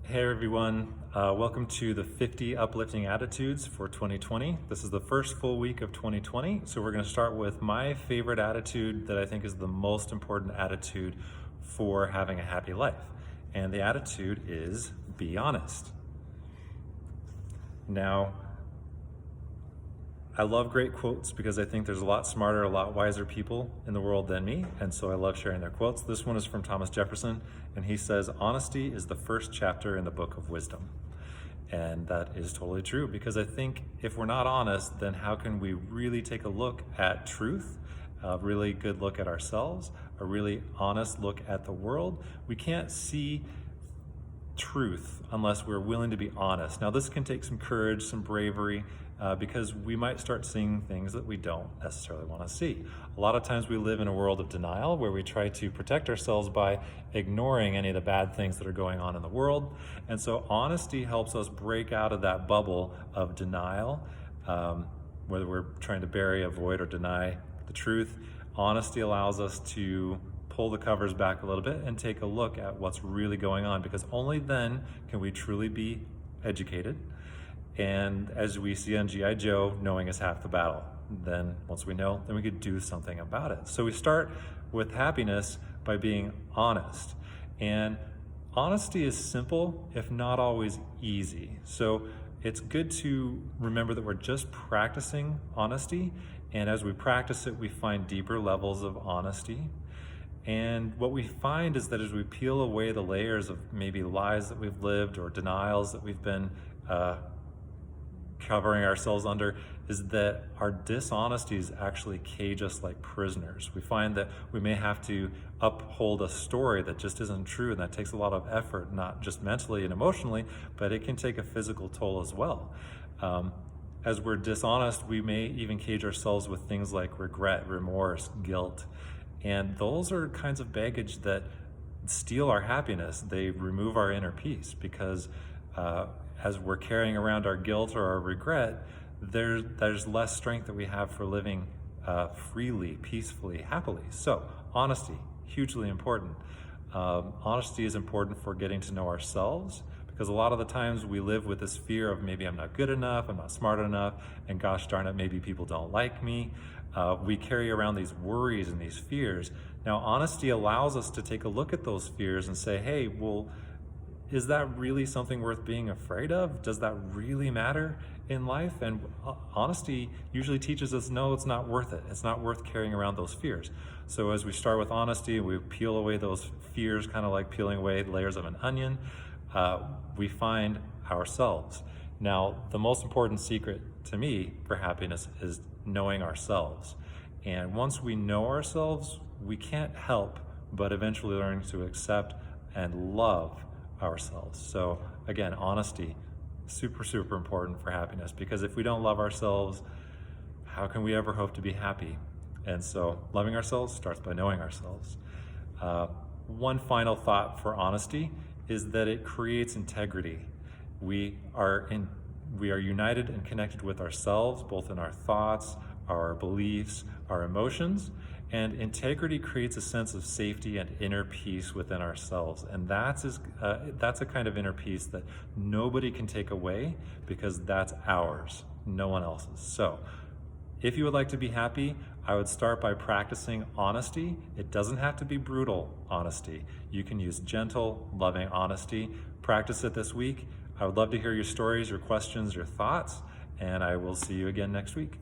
Hey everyone, welcome to the 50 Uplifting Attitudes for 2020. This is the first full week of 2020, so we're going to start with my favorite attitude that I think is the most important attitude for having a happy life. And the attitude is be honest. Now, I love great quotes because I think there's a lot smarter, a lot wiser people in the world than me, and so I love sharing their quotes. This one is from Thomas Jefferson, and he says, "Honesty is the first chapter in the book of wisdom." And that is totally true, because I think if we're not honest, then how can we really take a look at truth, a really good look at ourselves, a really honest look at the world? We can't see truth unless we're willing to be honest. Now, this can take some courage, some bravery, because we might start seeing things that we don't necessarily want to see. A lot of times we live in a world of denial where we try to protect ourselves by ignoring any of the bad things that are going on in the world. And so honesty helps us break out of that bubble of denial, whether we're trying to bury, avoid, or deny the truth. Honesty allows us to pull the covers back a little bit and take a look at what's really going on, because only then can we truly be educated. And as we see on G.I. Joe, knowing is half the battle. Then once we know, then we could do something about it. So we start with happiness by being honest. And honesty is simple, if not always easy. So it's good to remember that we're just practicing honesty. And as we practice it, we find deeper levels of honesty. And what we find is that as we peel away the layers of maybe lies that we've lived or denials that we've been covering ourselves under, is that our dishonesties actually cage us like prisoners. We find that we may have to uphold a story that just isn't true, and that takes a lot of effort, not just mentally and emotionally, but it can take a physical toll as well. As we're dishonest, we may even cage ourselves with things like regret, remorse, guilt. And those are kinds of baggage that steal our happiness. They remove our inner peace, because as we're carrying around our guilt or our regret, there's less strength that we have for living freely, peacefully, happily. So honesty, hugely important. Honesty is important for getting to know ourselves, because a lot of the times we live with this fear of maybe I'm not good enough, I'm not smart enough, and gosh darn it, maybe people don't like me. We carry around these worries and these fears. Now, honesty allows us to take a look at those fears and say, hey, well, is that really something worth being afraid of? Does that really matter in life? And honesty usually teaches us, no, it's not worth it. It's not worth carrying around those fears. So as we start with honesty, we peel away those fears, kind of like peeling away layers of an onion, we find ourselves. Now, the most important secret to me for happiness is knowing ourselves. And once we know ourselves, we can't help but eventually learn to accept and love ourselves. So again, honesty, super, super important for happiness, because if we don't love ourselves, how can we ever hope to be happy? And so loving ourselves starts by knowing ourselves. One final thought for honesty is that it creates integrity. We are united and connected with ourselves, both in our thoughts, our beliefs, our emotions, and integrity creates a sense of safety and inner peace within ourselves. And that's a kind of inner peace that nobody can take away, because that's ours, no one else's. So if you would like to be happy, I would start by practicing honesty. It doesn't have to be brutal honesty. You can use gentle, loving honesty. Practice it this week. I would love to hear your stories, your questions, your thoughts, and I will see you again next week.